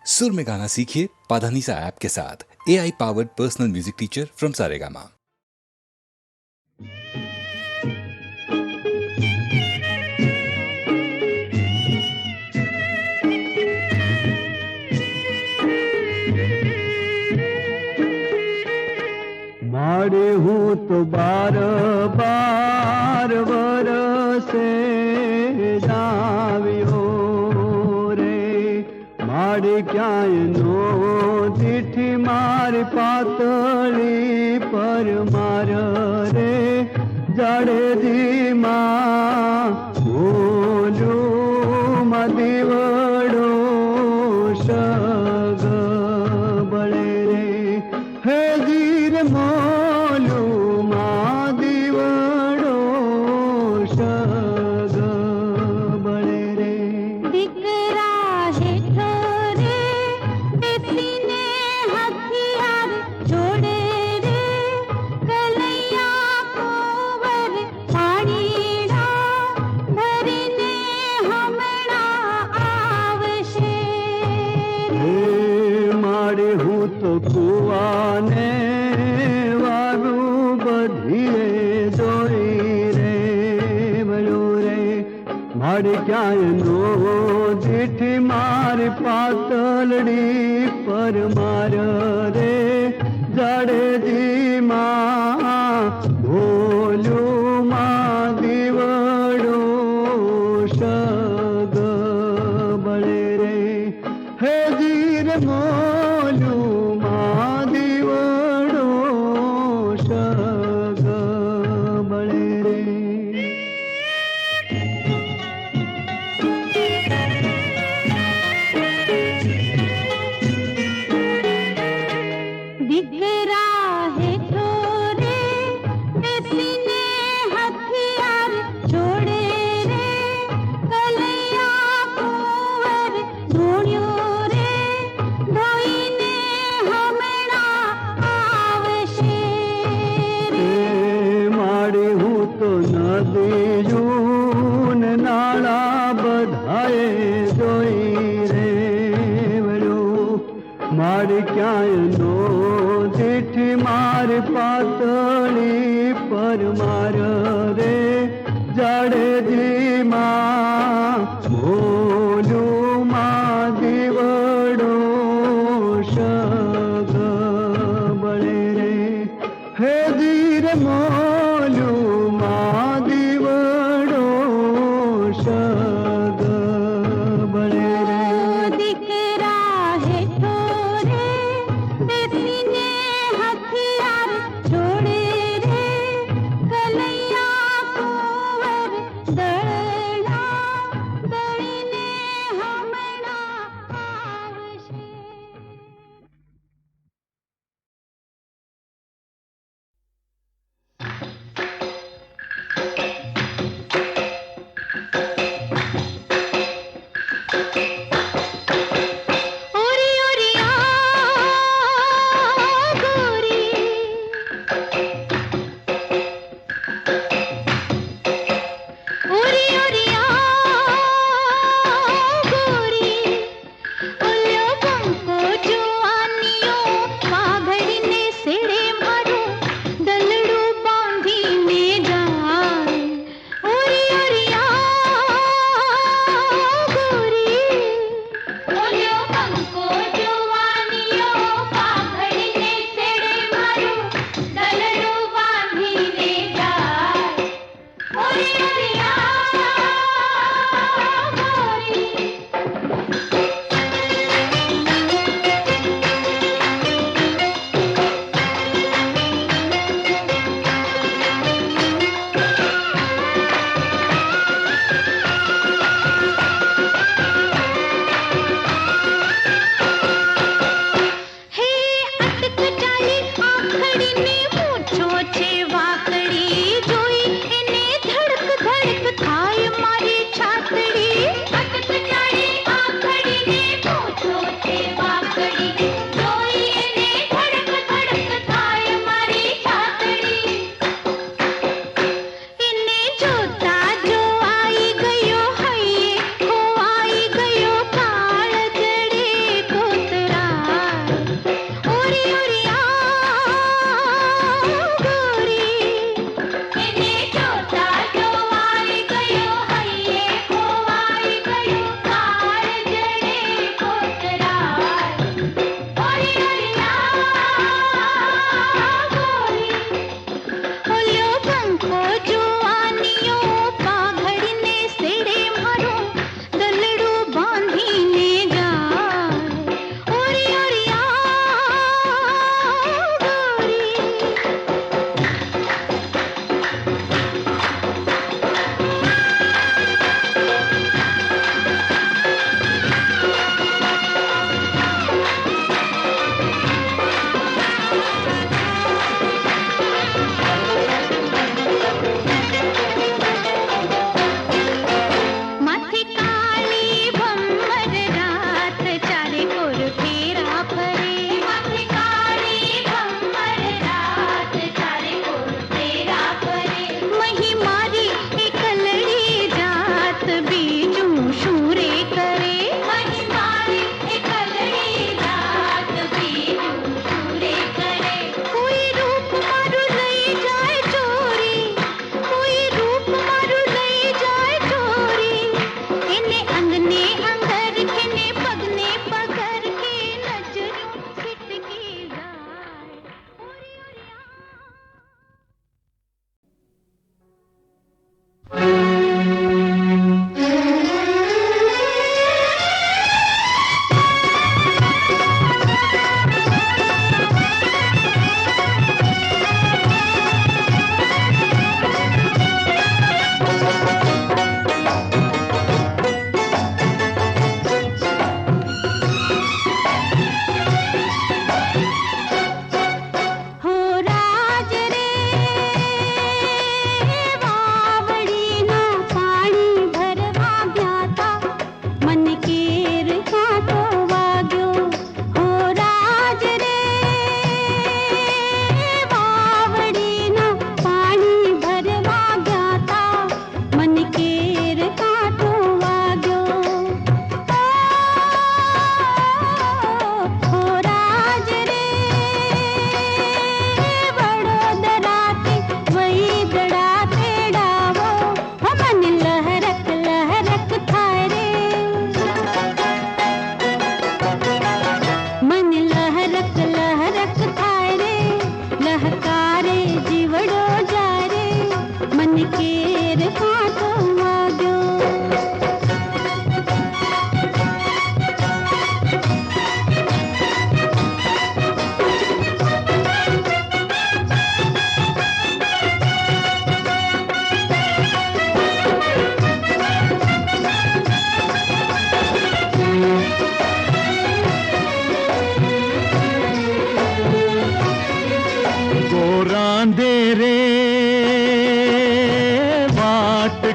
सुर में गाना सीखिए पाधानीसा ऐप के साथ। AI powered personal music teacher from Saregama. मारे हूँ तो बार बार वरसे जाव्यो रे, मारे क्याय नो दिठी मारी पातળી पर मार रे, जड़ेजी मां बोलू मदीवड़ो शग बळे रे, हे जीर मोलू मादीवड़ो शग बळे रे। દીકરા હેઠો રે બેસીને હથિયાર જોડે રે, કલૈયા કોવર પાણીડા ભરીને હમણાં આવશે રે। हे मारे हूँ तो कुआने वारू बधिए जोई रे बलो रे, मारे क्याय नो दिठी मारी पातलड़ी पर मार रे, जड़ेजी मां भोलू मां दीवड़ो शग बळे रे, हे जीर मोलू मां दीवड़ो शग बळे रे। દીકરા હેઠો રે બેસીને હથિયાર જોડે રે, કલૈયા કુંવર ધૂણ્યો રે, ધોઈને હમણાં આવશે રે। ए माड़ी हूँ तो नदियूं ने नाला बधाए जोई रे वड़ो, माड़ी क्याय नो दिठी मारी पातળી पर मार रे, जड़ेजी मां भोलू मां दीवड़ो शग बळे रे, हे जीर मोलू मां दीवड़ो शग बळे रे। દીકરા હેઠો રે બેસીને હથિયાર જોડે રે, કલૈયા કુંવર દળણા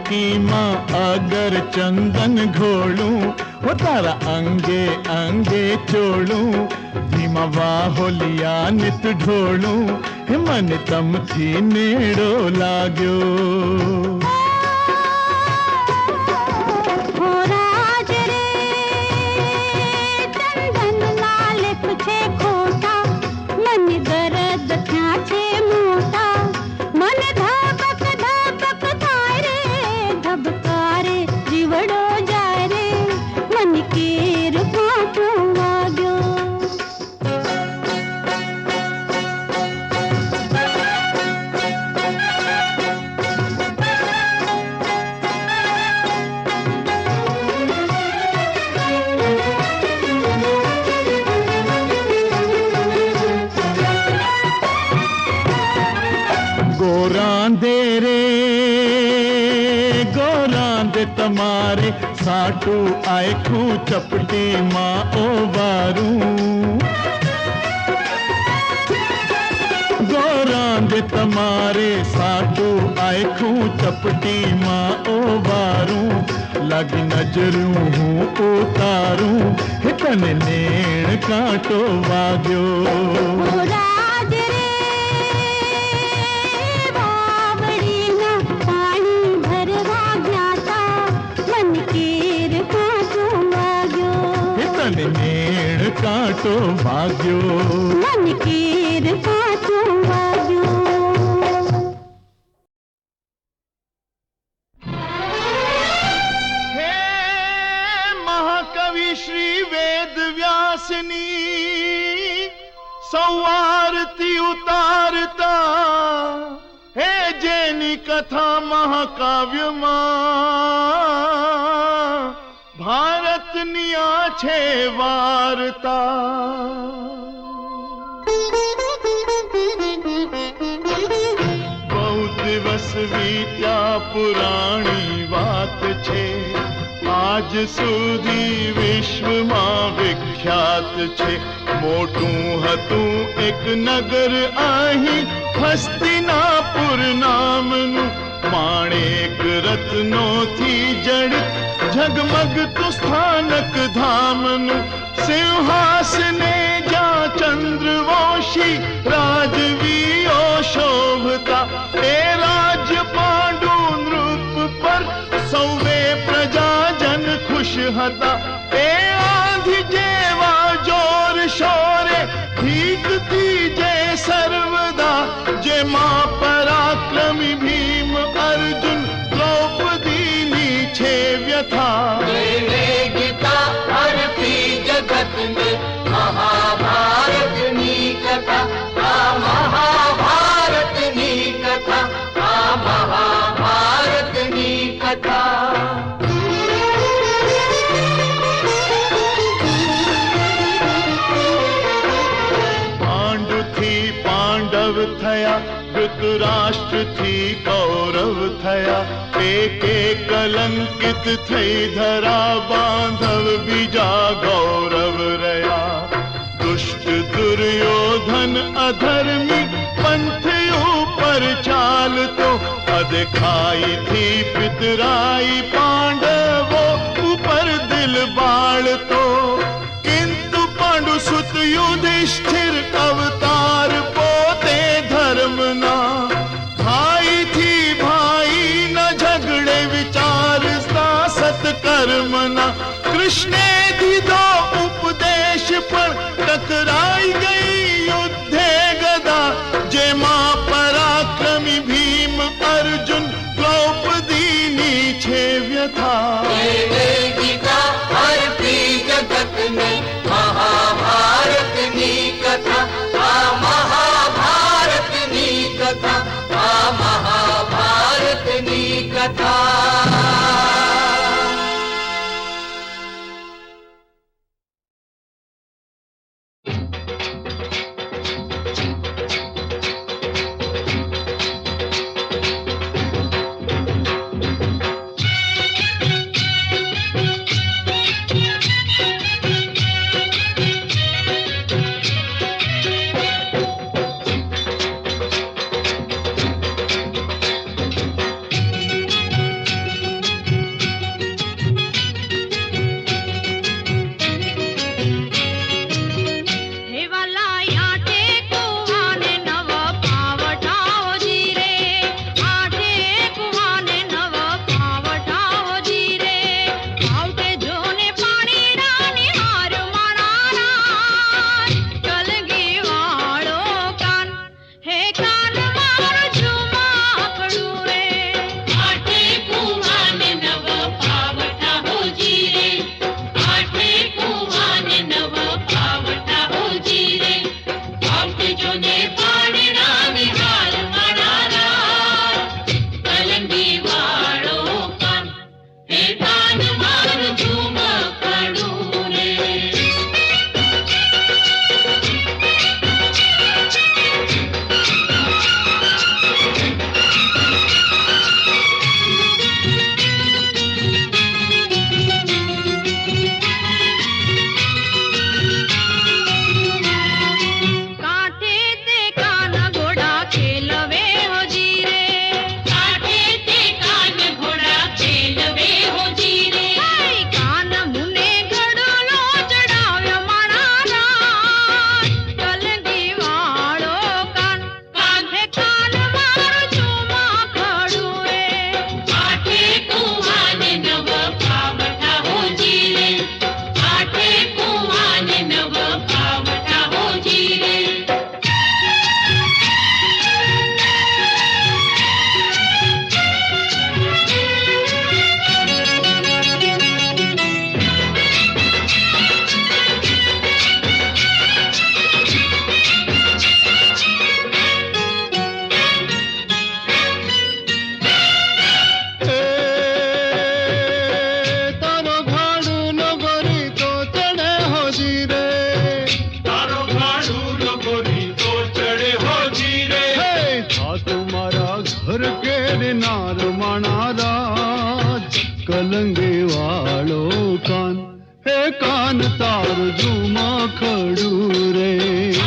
की माँ अगर चंदन घोलूं वो तारा अंगे अंगे चोलूं धीमा बाहोलिया नित ढोलूं हे मन तम थी नेड़ो लाग्यो हो राज रे चंदन लाल तुझे खोटा मन दर्द थया छे मोटा मन धबक धबक थाय रे धबकारे जीवड़ो जाय रे मन केर कांटो वाग्यो गोरांदे रे गोरांदे तमारे साटू आयखू चपटी माँ ओ बारू गोरांदे तमारे साटू आयखू चपटी माँ ओ बारू लगी नजरूं हूँ उतारूं हितन नेण कांटो वाग्यो हो राज रे बावड़ी ना पानी भरवा ज्ञाता मन केर कांटो वाग्यो हितन नेण कांटो वाग्यो मन केर कांटो वाग्यो हे महाकवि श्री वेद व्यासनी सौवारती उतारता हे जेनी कथा महाकाव्य भारतनी आ छे वार्ता बहु दिवस वीत्या पुराणी वात छे आज સુધી વિશ્વમાં વિખ્યાત છે મોટું હતું એક નગર અહીં હસ્તિનાપુર નામનું માણેક રત્નોથી જડિત ઝગમગતું સ્થાનક ધામનું સિંહાસને જ્યાં ચંદ્રવંશી રાજવીઓ શોભતા એ રાજ્ય પાંડુ નૃપ પર સૌવે પ્રજાજન ખુશ હતા એ આંધી જેવા જોર શોરે ભીગતી જે સર્વદા જેમાં પરાક્રમી ભીમ અર્જુન દ્રૌપદીની છે વ્યથા गीता अर्पी जगत में महाभारतनी कथा आ महाभारतनी कथा आ महाभारतनी कथा પાંડુ થી પાંડવ થયા ધૃતરાષ્ટ્ર થી કૌરવ થયા એકે કલંકિત થઈ ધરા બાંધવ બીજા ગૌરવ રહ્યા દુષ્ટ દુર્યોધન અધર્મી પંથ ઉપર ચાલતો અદેખાઈ થી પિતરાઈ પાંડવો ઉપર દિલ બાળતો किंतु पांडु सुत युधिष्ठिर अवतार पोते धर्मना भाई थी भाई न झगड़े विचार सत्कर्मना कृष्णे दीधो उपदेश पर टकराई गई युद्धे गदा जेमा पराक्रमी भीम अर्जुन द्रौपदी नी छे व्यथा गीता अर्पी जगत में महाभारतनी कथा आ महाभारतनी कथा आ महाभारतनी कथा तार झूमा खड़ू रे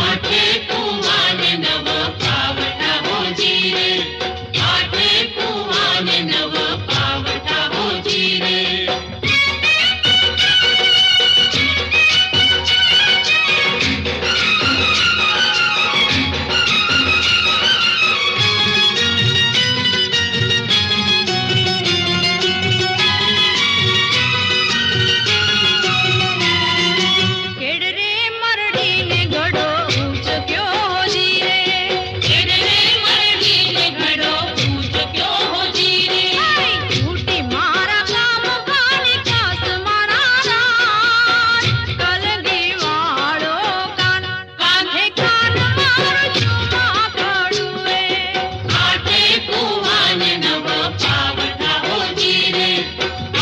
आठे कुवान नव पावटा हो जीरे आठे कुवान नव पावटा हो जीरे केडरे मरडी ने घडो ऊंच क्यों हो जी रे केडरे मरडी ने घड़ो ऊंच क्यों हो जीरे झूठी मारा काम खाने कास मारा राज कलगी वाड़ो कान कान्हे कान मारो झूमा खड़ू रे आठे कुवान नव पावटा हो जीरे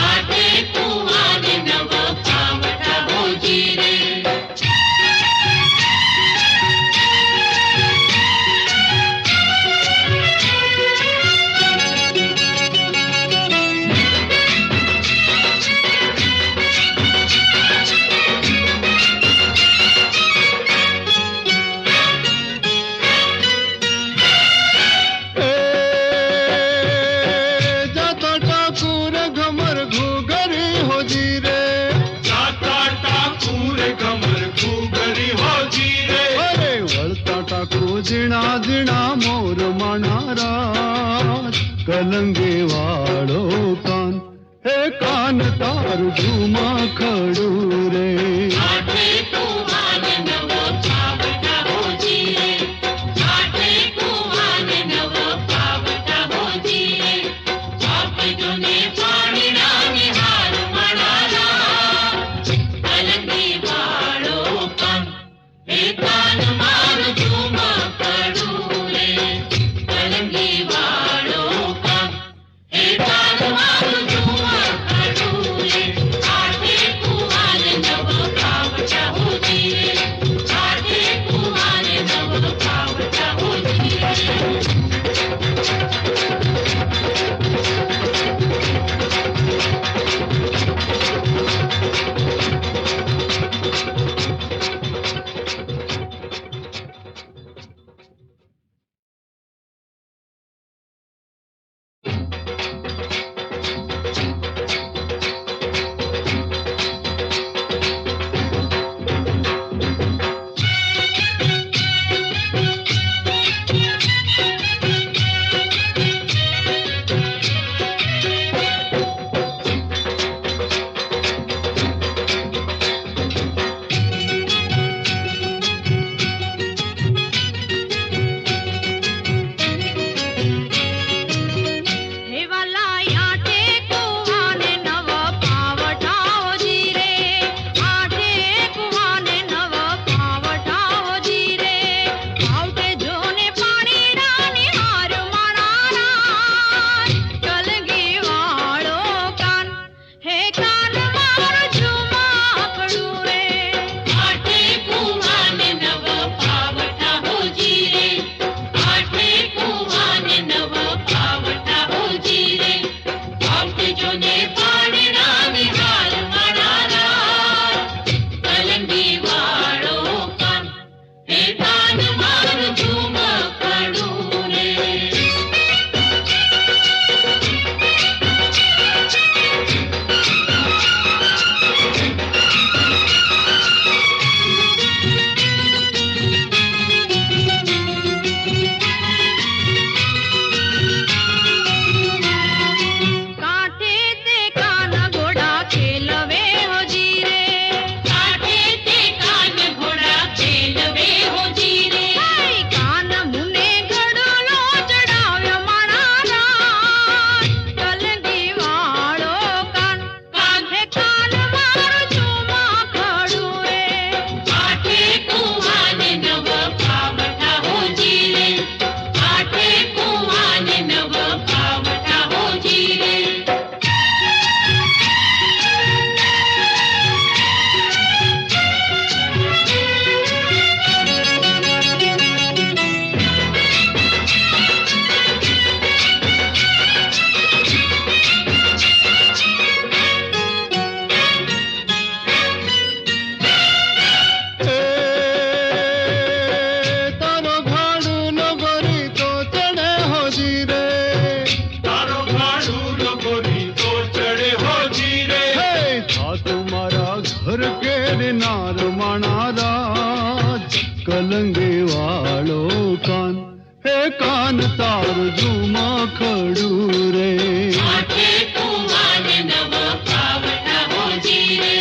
आठे कुवान नव पावटा हो जीरे जाता ठाकुर घमर घूगरी हो जी रे जाता ठाकुर कमर घूगरी हो जीरे अरे वळता टाकू जिणा जिणा मोर मानारा कलंगे वाळो कान हे कान तार झूमा खड़ू रे आठे कुवान नव पावटा हो जीरे आठे कुवान नव पावटा हो जीरे आप जोने पाणी नानी हार मणाला कलंगी वाळो कान हे कान मार झूमा खड़ू रे कलंगी वाळो कान हे कान मार झूमा खड़ू रे आठे कुवान नव पावटा हो जीरे आठे कुवान नव पावटा हो जीरे કાન તારું ઝુમા ખડું રે આઠે કુવાને નવ પાવટા હોજી રે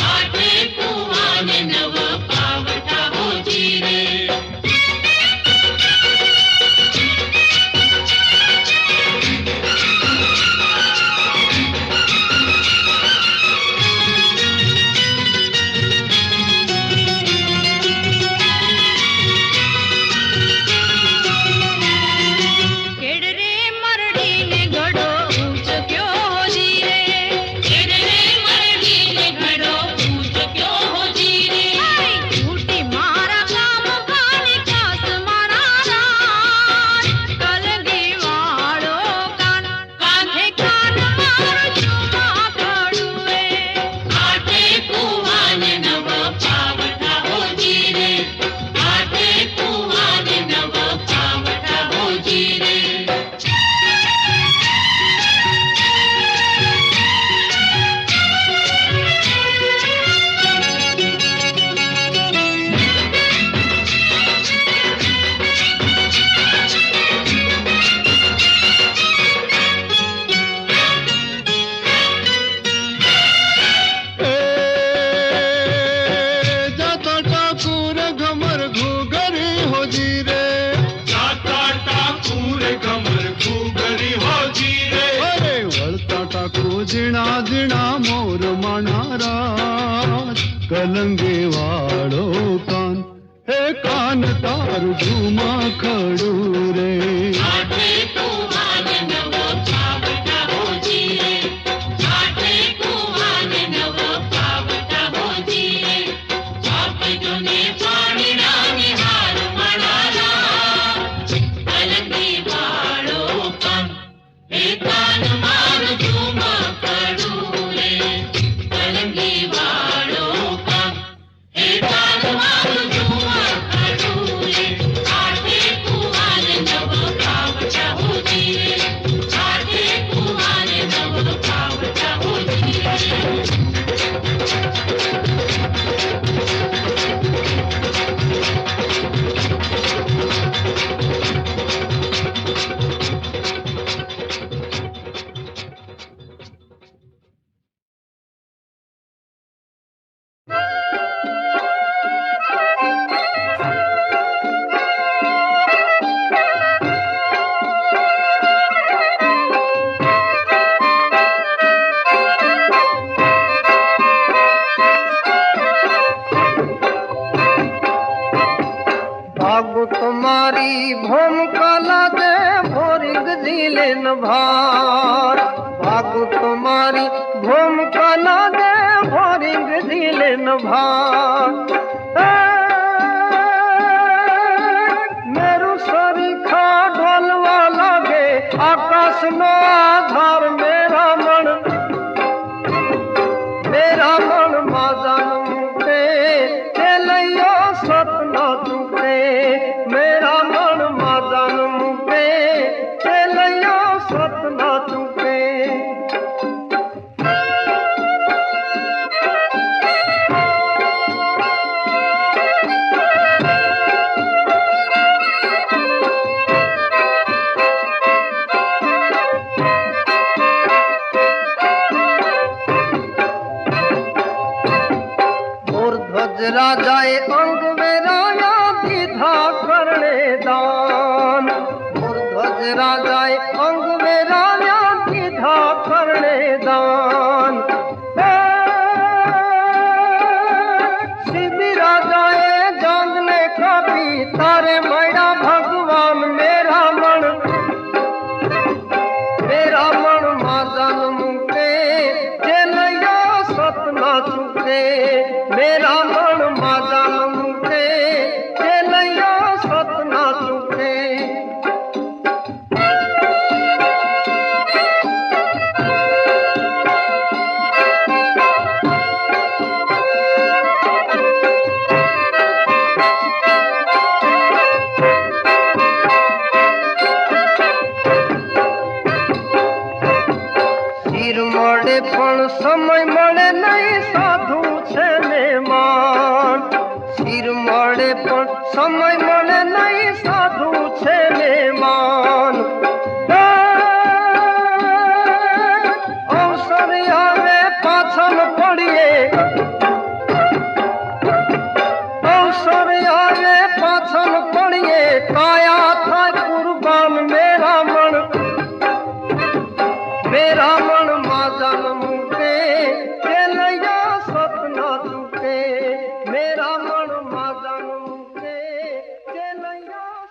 આઠે કુવાને નવ પાવટા હોજી રે કેડ રે મરડી ને ઘડો ઊંચ ક્યો હોજી રે કેડ રે મરડીને ઘડો ઊંચ ક્યો હોજી રે ઝૂટી મારા કામ ખાલી કાસ મારા રાજ કલગી વાળો કાન કાંધે કાન મારો ઝુમા ખડું રે આઠે કુવાને નવ પાવટા હોજી રે આઠે કુવાને નવ પાવટા હોજી રે જાતા ઠાકુર ઘમર ઘુઘરી હોજી રે જાતા ઠાકુર કમર ઘૂઘરી હોજી રે અરે વળતા ટાકુ ઝીણા ઝીણા મોર માણારા કલંગે વાળો કાન હે કાન તારું ઝુમા ખડું રે આઠે કુવાને નવ પાવટા હોજી રે આઠે કુવાને નવ પાવટા હોજી રે આપજોને પાણીના નિહાર મણાલા કલંગી વાળો કાન હે કાન મારો ઝુમા ખડું રે કલંગી વાળો કાન હે કાન મારો ઝુમા ખડું રે આઠે કુવાને નવ પાવટા હોજી રે આઠે કુવાને નવ પાવટા હોજી રે भागु तुम्हारी भूमकाला दे भोरिंग जिले न भार भागु तुम्हारी भूमकाला दे भोरिंग जिले न भार मेरू सरी खा ढोलवा लागे आकाश नो आधार मेरा मन माजन मुके चलियो सतना तुके मेरा मन माजन मुके चलियो सतना तुके राजाए अंग में राया दीधा करने दान ध्वज राजाए अंग में राया दीधा करने दान सीधी राजाए जांगने का भी तारे मैया भगवान मेरा मन माजन मुके चलियो सतना चुके मेरा मन माजन मुके चलियो सतना चुके મળે પણ સમય મને નહીં સાધુ છે મહેમાન અવસર આવે પાછળ પડીએ અવસર આવે પાછળ પડીએ કાયા થાય કુરબાન મેરા મણ માજા ન મૂકે કે નૈયા સપના તૂટે મેરા મણ માજા ન મૂકે કે નૈયા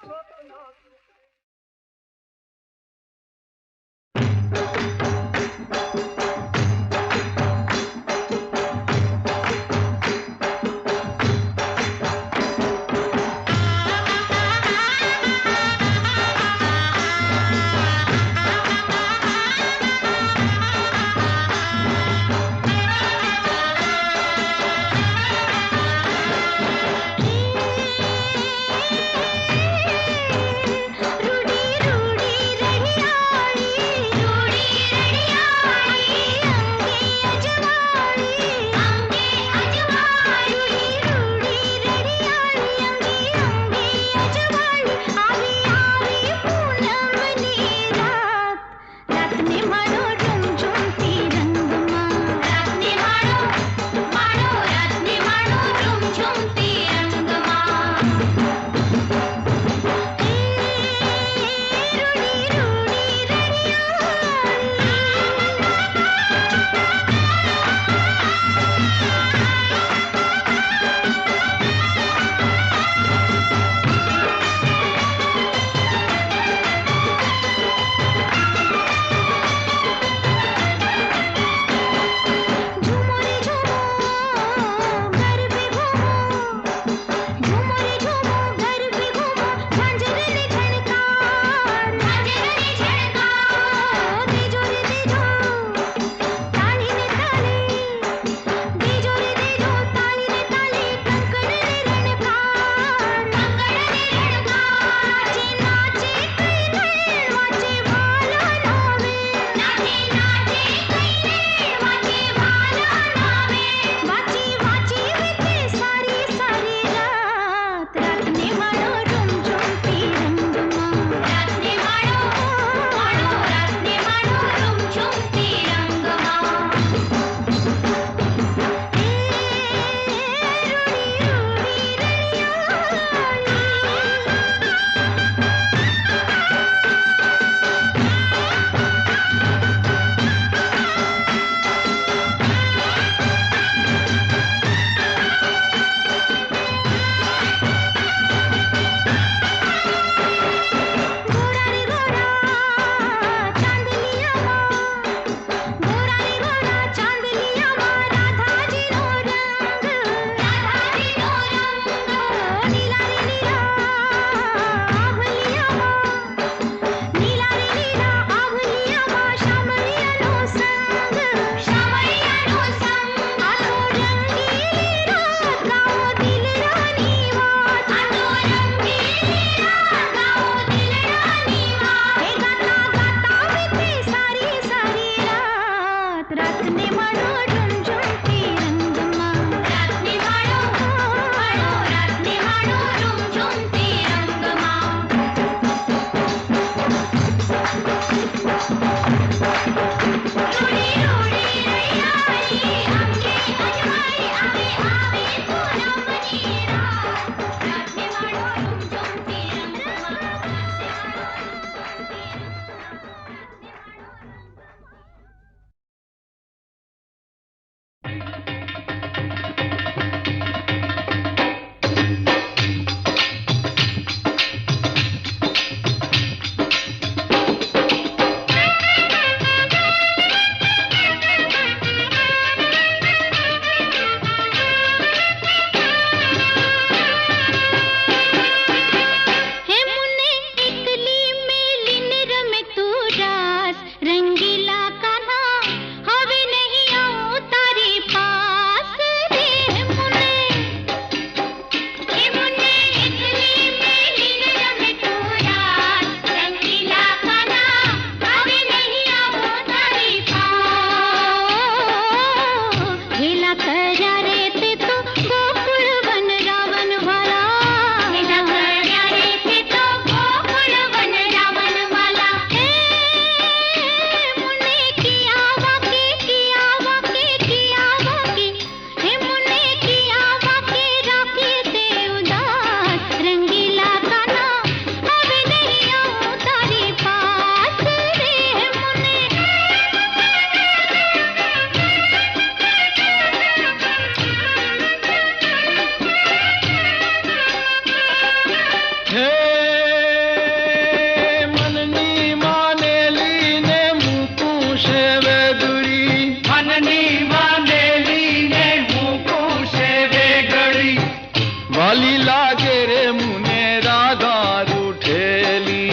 खाली लागे रे मुने राधा रूठेली,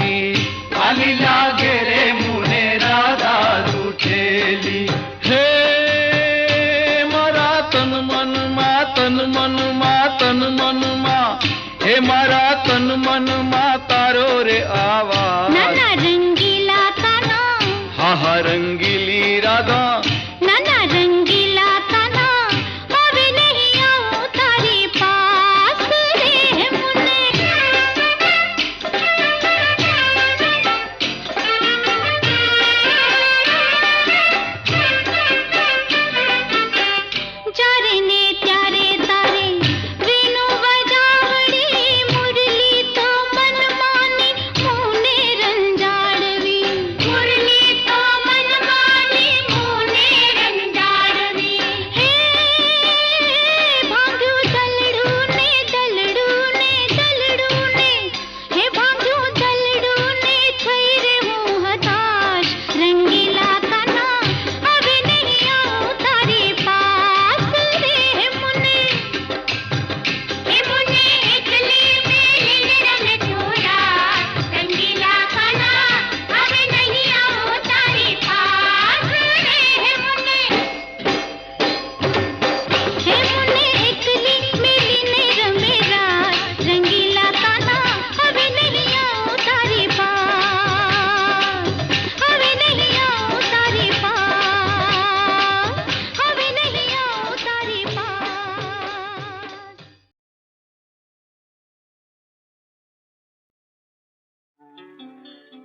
खाली लागे रे मुने राधा रूठेली। हे मारा तन मन मा, तन मन मा, तन मन मा, हे मारा तन मन मा तारो रे आवाज। नाना रंगीला ताना, हा हा रंगीली राधा, नाना रंगीला ताना, अभी नहीं आऊं तारे पास रे मुन्ने। जारे ने त्यारे तारे वेणु बजावड़ी, मुरली तो मन मानी मुने रंजाड़वी, मुरली तो मन मानी मुने रंजाड़वी। हे भांग्यू दलड़ू ने, दलड़ू ने, दलड़ू ने, हे भांग्यू दलड़ू ने थई रे हूँ हताश। रंगीला ताना अभी नहीं आऊं तारे पास रे मुन्ने। हे मुन्ने एकली मेरे रंग चोरा, रंगीला ताना अभी नहीं आऊं तारे पास रे मुन्ने। हे मुन्ने एकली मेरी ने रमे रात, रंगीला ताना अभी नहीं आऊं तारे पास, अभी नहीं आऊं तारे पास, अभी नहीं आऊं तारे पास।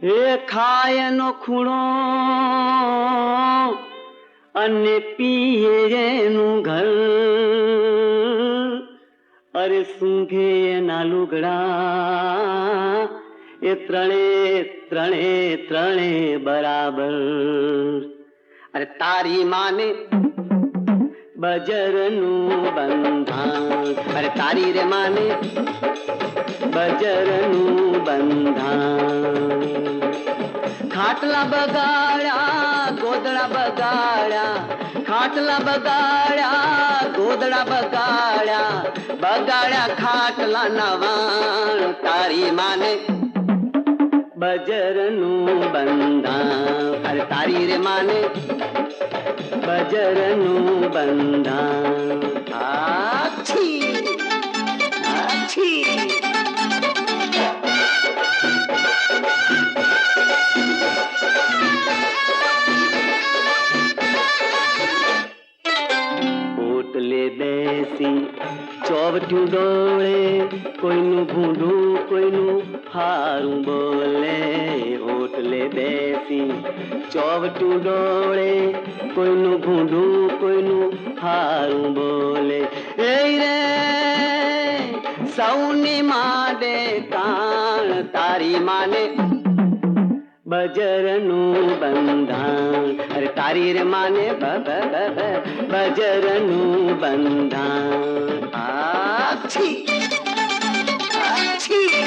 હે ખાયનો ખૂણો અને પીએ એનું ઘર, અરે સૂંઘે એના લુગડા, એ ત્રણે ત્રણે ત્રણે બરાબર. અરે તારી માને બજરનું બંધાણ, અરે તારી રે માને બજરનું બંધાણ. ખાટલા બગાડ્યા, ગોદડા બગાડ્યા, ખાટલા બગાડ્યા, ગોદડા બગાડ્યા, બગાડ્યા ખાટલા નવાણ. તારી માને બજરનું બંધાણ, અરે તારી રે માને બજરનું બંધાણ. આછી આછી. ઓટલે બેસી ચોવઠું ડોળે, કોઈનું ભૂંડું કોઈનું હારું બોલે. ઓટલે બેસી ચોવઠું ડોળે, કોઈનું ભૂંડું કોઈનું હારું બોલે. એ રે સૌની માડે કાણ, તારી માને બજરનું બંધાણ, અરે તારી રે માને બજરનું બંધાણ. આછી આછી.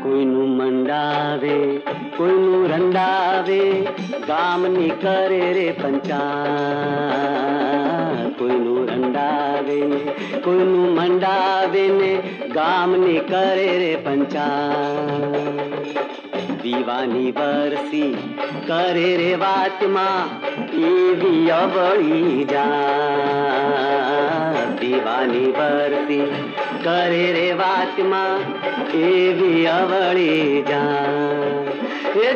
કોઈનું મંડાવે, કોઈનું રંડાવે, ગામની કરે રે પંચાયત. કોઈનું રંડાવે ને, કોઈનું મંડાવે ને, ગામની કરે રે પંચાયત. દીવાની બરસી કરે રે વાતમાં, એવી અવળી જા. દીવાની બરસી કરે રે વાતમાં, એવી અવળી જા.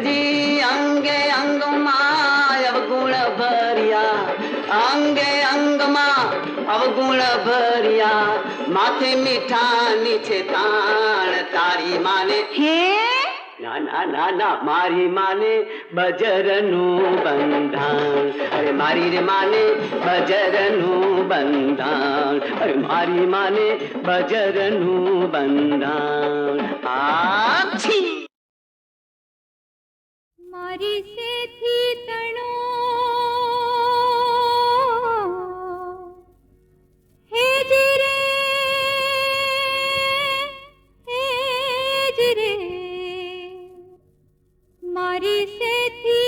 જી અંગે અંગમાં અવગુણ ભર્યા, અંગે અંગમાં અવગુણ ભર્યા, માથે મીઠાની છે તાણ. તારી માને હે ના ના ના ના, મારી માને બજરનું બંધાણ, અરે મારી રે માને બજરનું બંધાણ, અરે મારી માને બજરનું બંધાણ. આછી મારી સેથી તણો હેજ રે, હેજ રે, મારી से थी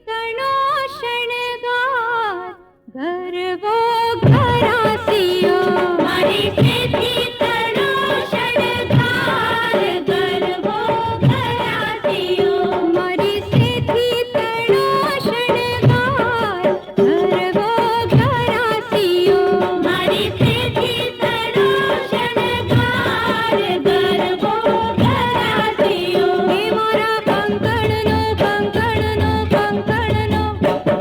तनो शणगार गरबो घरासियो मारी से थी तनो शणगार गरबो घरासियो मारी से थी तनो शणगार गरबो घरासियो मारी से थी तनो शणगार गरबो घरासियो हे मारा कंकणनो कंकणनो कंकणनो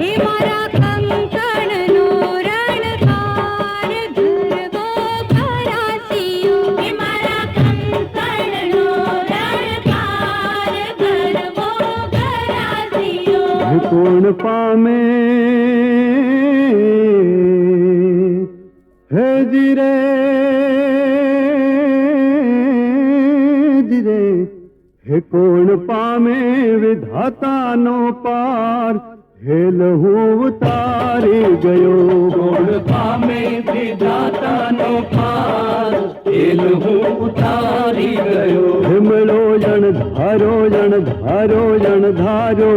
हे मारा कंकणनो रणकार गरबो घरासियो हे मारा कंकणनो रणकार गरबो घरासियो कोण पामे है जिरे जिरे हे कोण पामे विधाता नो पार हे लहू उतारी गयो कोण पामे विधाता नो पार हे लहू उतारी गयो हिमलो जन धारो जन धारो जन धारो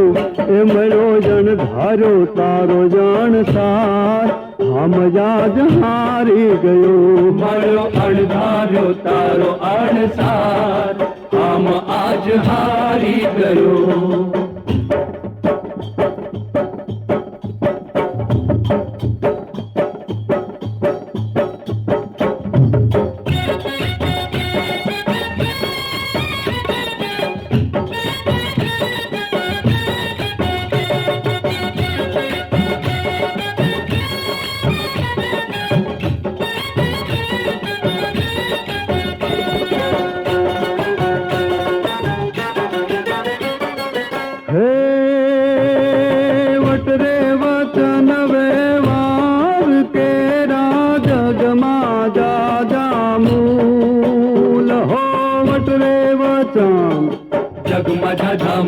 हिमलो जन धारो तारो जन सार हम जाज हारी गयो मलो अणधारो तारो अणसार हम आज हारी गयो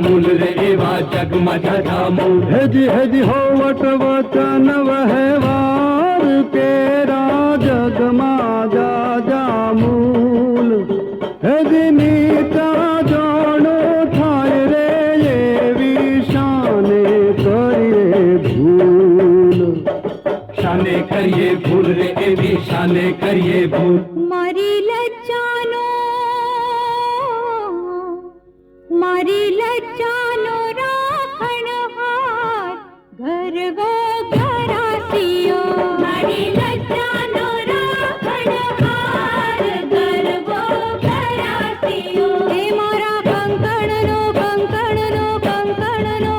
मूल रे एवा जग मझा मूल हेजी हो वट वचन वहवार केरा जग माजा जामूल हेजी नीचा जानो थाय रे ये विशाने करिए भूल शाने करिए भूल रे एवी शाने करिए भूल मारी लज्जानो राखणहार गरबो घरासियो मारी लज्जानो राखणहार गरबो घरासियो हे मारा कंकणनो कंकणनो कंकणनो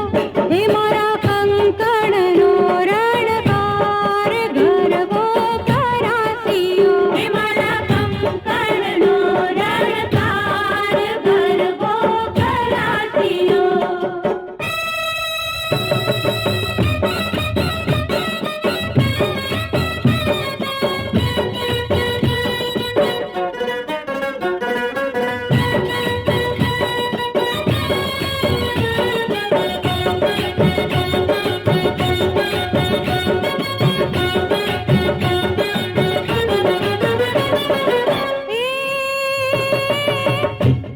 हे मारा कंकणनो रणकार गरबो घरासियो हे मारा कंकणनो रणकार गरबो घरासियो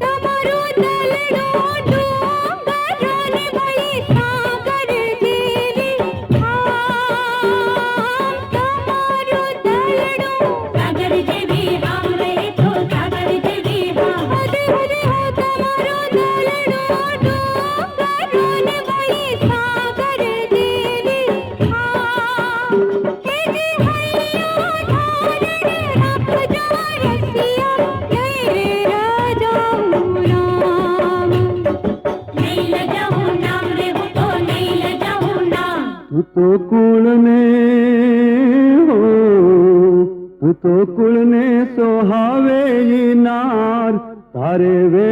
તમારો દલડો ડુંગરોને ભઈ સાગર જેવી તમારો દલડો सागर जेवी हम रहे तो सागर जेवी हम હદે હદે હો તમારો દલડો ડુંગરોને ભઈ સાગર જેવી હે જી હૈયા ધારણે રાખજો રસિયા જય રે રાજા રામ नहीं लजाऊं नाम रे वो तो नहीं लजाऊं नाम तू तो कुल ने हो तू तो कुल ने सोहावे ये नार तारे वे